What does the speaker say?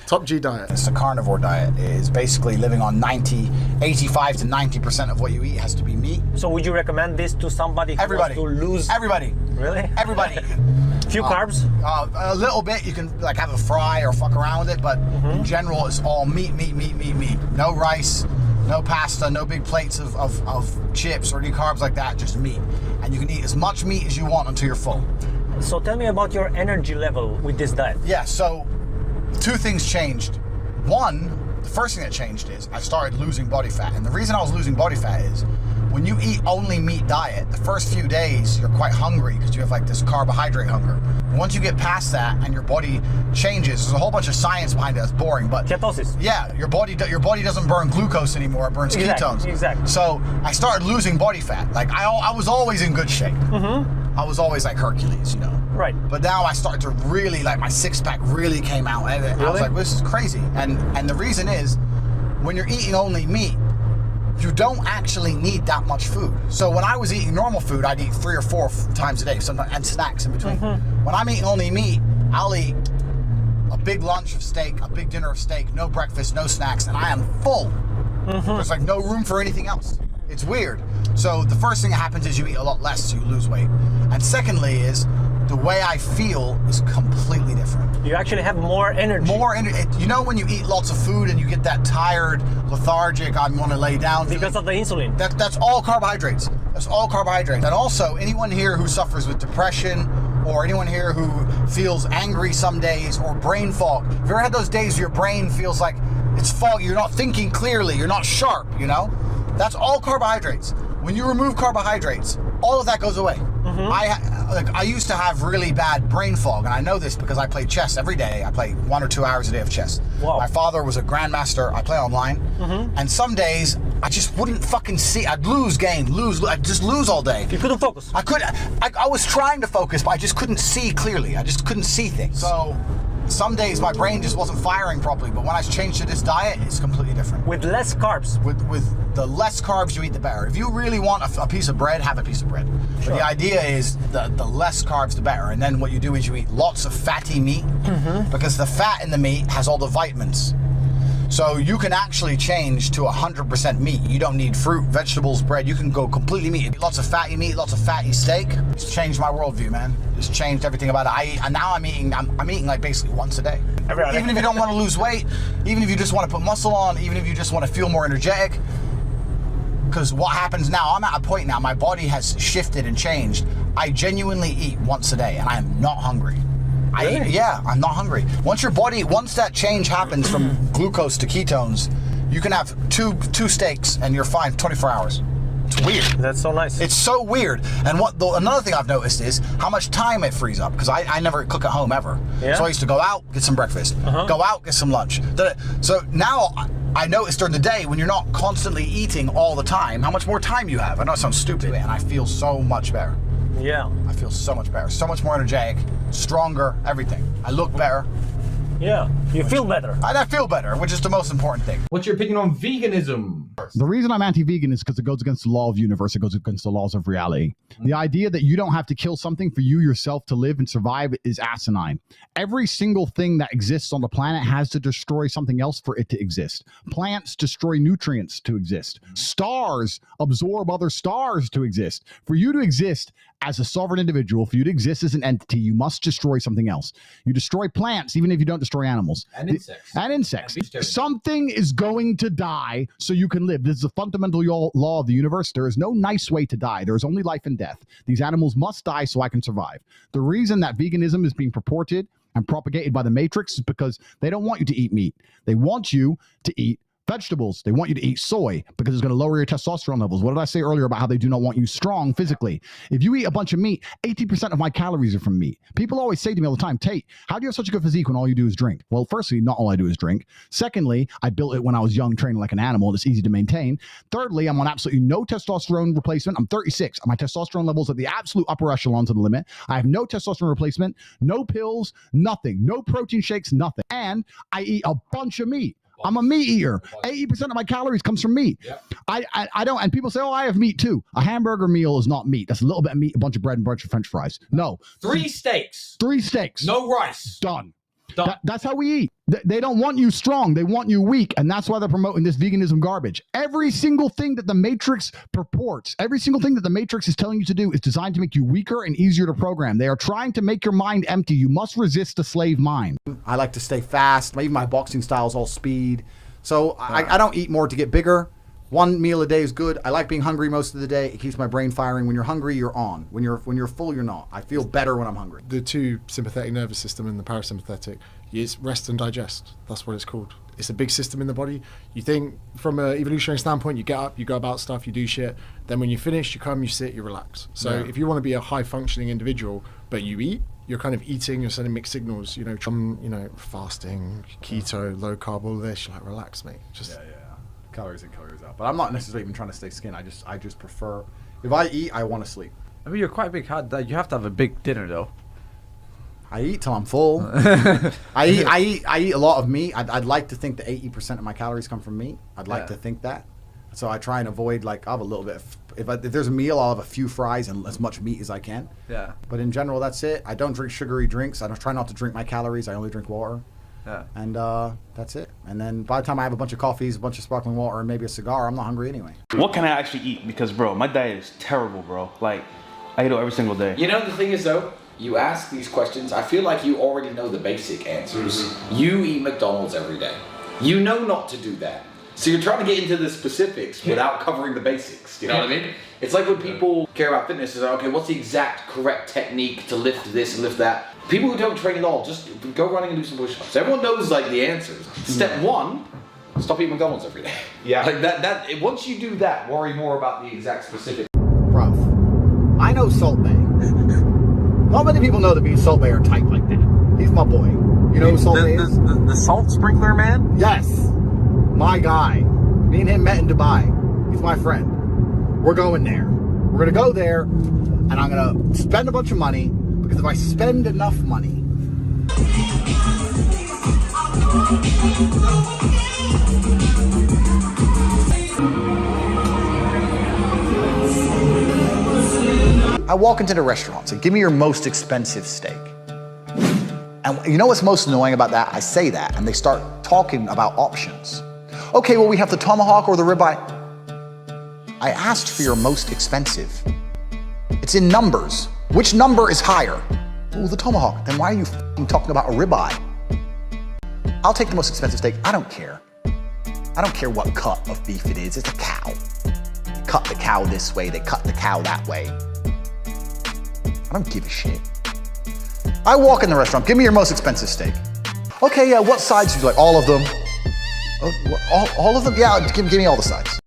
Top G diet. It's the carnivore diet. Is basically living on 85 to 90% of what you eat has to be meat. So would you recommend this to somebody who wants to lose? Everybody. Really? Everybody. Few carbs? A little bit. You can like have a fry or fuck around with it, but in general, it's all meat. No rice, no pasta, no big plates of chips or any carbs like that. Just meat, and you can eat as much meat as you want until you're full. So tell me about your energy level with this diet. Yeah. So. Two things changed. One, the first thing that changed is I started losing body fat. And the reason I was losing body fat is when you eat only meat diet, the first few days you're quite hungry because you have like this carbohydrate hunger. Once you get past that and your body changes, there's a whole bunch of science behind it that's boring, but ketosis. Yeah, your body doesn't burn glucose anymore, it burns ketones. Exactly. So I started losing body fat. Like I was always in good shape. I was always like Hercules, you know. Right. But now I started to really, like my six pack really came out. And I was like, this is crazy. And the reason is, when you're eating only meat, you don't actually need that much food. So when I was eating normal food, I'd eat 3 or 4 times a day, sometimes, and snacks in between. When I'm eating only meat, I'll eat a big lunch of steak, a big dinner of steak, no breakfast, no snacks, and I am full. There's like no room for anything else. It's weird. So the first thing that happens is you eat a lot less, so you lose weight. And secondly is, the way I feel is completely different. You actually have more energy. More energy. You know when you eat lots of food and you get that tired, lethargic, I want to lay down. Because of the insulin. That's all carbohydrates. That's all carbohydrates. And also, anyone here who suffers with depression, or anyone here who feels angry some days, or brain fog. Have you ever had those days where your brain feels like it's foggy, you're not thinking clearly, you're not sharp, you know? That's all carbohydrates. When you remove carbohydrates, all of that goes away. I used to have really bad brain fog, and I know this because I play chess every day. I play 1 or 2 hours a day of chess. Wow. My father was a grandmaster. I play online, and some days I just wouldn't fucking see. I'd lose game, I'd just lose all day. You couldn't focus. I was trying to focus, but I just couldn't see clearly. I just couldn't see things. So some days my brain just wasn't firing properly, but when I changed to this diet, it's completely different. With less carbs. With the less carbs you eat, the better. If you really want a piece of bread, have a piece of bread. Sure. But the idea is the less carbs, the better. And then what you do is you eat lots of fatty meat, because the fat in the meat has all the vitamins. So you can actually change to 100% meat. You don't need fruit, vegetables, bread. You can go completely meat. Lots of fatty meat, lots of fatty steak. It's changed my worldview, man. It's changed everything about it. And now I'm eating like basically once a day. Even if you don't want to lose weight, even if you just want to put muscle on, even if you just want to feel more energetic. Because what happens now, I'm at a point now, my body has shifted and changed. I genuinely eat once a day and I am not hungry. Really? I'm not hungry. Once that change happens from glucose to ketones, you can have two steaks and you're fine 24 hours. It's weird. That's so nice. It's so weird. And another thing I've noticed is how much time it frees up, because I never cook at home ever. Yeah? So I used to go out, get some breakfast, go out, get some lunch. So now I notice during the day, when you're not constantly eating all the time, how much more time you have. I know it sounds stupid, and I feel so much better. Yeah. I feel so much better, so much more energetic, stronger, everything. I look better. Yeah, you feel better. And I feel better, which is the most important thing. What's your opinion on veganism? The reason I'm anti-vegan is because it goes against the law of the universe. It goes against the laws of reality. The idea that you don't have to kill something for you yourself to live and survive is asinine. Every single thing that exists on the planet has to destroy something else for it to exist. Plants destroy nutrients to exist. Stars absorb other stars to exist. For you to exist as a sovereign individual, for you to exist as an entity, you must destroy something else. You destroy plants, even if you don't destroy animals. And insects. And insects. Something is going to die so you can live. This is a fundamental law of the universe. There is no nice way to die. There is only life and death. These animals must die so I can survive. The reason that veganism is being purported and propagated by the Matrix is because they don't want you to eat meat. They want you to eat vegetables. They want you to eat soy because it's going to lower your testosterone levels. What did I say earlier about how they do not want you strong physically? If you eat a bunch of meat, 80% of my calories are from meat. People always say to me all the time, Tate, how do you have such a good physique when all you do is drink? Well, firstly, not all I do is drink. Secondly, I built it when I was young, training like an animal. It's easy to maintain. Thirdly, I'm on absolutely no testosterone replacement. I'm 36. My testosterone levels at the absolute upper echelons of the limit. I have no testosterone replacement, no pills, nothing, no protein shakes, nothing. And I eat a bunch of meat. I'm a meat eater. 80% of my calories comes from meat. Yep. I don't, and people say, oh, I have meat too. A hamburger meal is not meat. That's a little bit of meat, a bunch of bread, and a bunch of French fries. No. 3 steaks. 3 steaks. No rice. Done. That's how we eat. They don't want you strong. They want you weak. And that's why they're promoting this veganism garbage. Every single thing that the Matrix purports, every single thing that the Matrix is telling you to do is designed to make you weaker and easier to program. They are trying to make your mind empty. You must resist the slave mind. I like to stay fast. Even my boxing style is all speed. So I don't eat more to get bigger. One meal a day is good. I like being hungry most of the day. It keeps my brain firing. When you're hungry, you're on. When you're full, you're not. I feel better when I'm hungry. The two sympathetic nervous system and the parasympathetic is rest and digest. That's what it's called. It's a big system in the body. You think from an evolutionary standpoint, you get up, you go about stuff, you do shit. Then when you finish, you come, you sit, you relax. So if you want to be a high functioning individual, but you eat, you're kind of eating, you're sending mixed signals, fasting, keto, low carb, all of this, you're like, relax, mate. Just Calories in, calories out. But I'm not necessarily even trying to stay skinny. I just prefer, if I eat, I want to sleep. I mean, you're quite big. You have to have a big dinner, though. I eat till I'm full. I eat a lot of meat. I'd like to think that 80% of my calories come from meat. I'd like to think that. So I try and avoid, I'll have a little bit. If there's a meal, I'll have a few fries and as much meat as I can. Yeah. But in general, that's it. I don't drink sugary drinks. I don't try not to drink my calories. I only drink water. Yeah. And that's it. And then by the time I have a bunch of coffees, a bunch of sparkling water, and maybe a cigar, I'm not hungry anyway. What can I actually eat? Because, bro, my diet is terrible, bro. Like, I eat it every single day. You know, the thing is, though, you ask these questions, I feel like you already know the basic answers. Mm-hmm. You eat McDonald's every day. You know not to do that. So you're trying to get into the specifics without covering the basics. You know what I mean? It's like when people care about fitness, is like, okay, what's the exact correct technique to lift this and lift that? People who don't train at all, just go running and do some push-ups. Everyone knows the answers. Step one, stop eating McDonald's every day. Yeah. That once you do that, worry more about the exact specifics. Bruv, I know Salt Bay. Not many people know that me and Salt Bay are tight like that. He's my boy. You know who Salt Bay is? The salt sprinkler man? Yes. My guy. Me and him met in Dubai. He's my friend. We're going there. We're going to go there, and I'm going to spend a bunch of money, because if I spend enough money, I walk into the restaurant, say, give me your most expensive steak. And you know what's most annoying about that? I say that, and they start talking about options. Okay, well, we have the tomahawk or the ribeye. I asked for your most expensive. It's in numbers. Which number is higher? Oh, the tomahawk. Then why are you talking about a ribeye? I'll take the most expensive steak. I don't care. I don't care what cut of beef it is. It's a cow. They cut the cow this way. They cut the cow that way. I don't give a shit. I walk in the restaurant. Give me your most expensive steak. Okay, yeah, what sides would you like? All of them. Oh, all of them? Yeah, give me all the sides.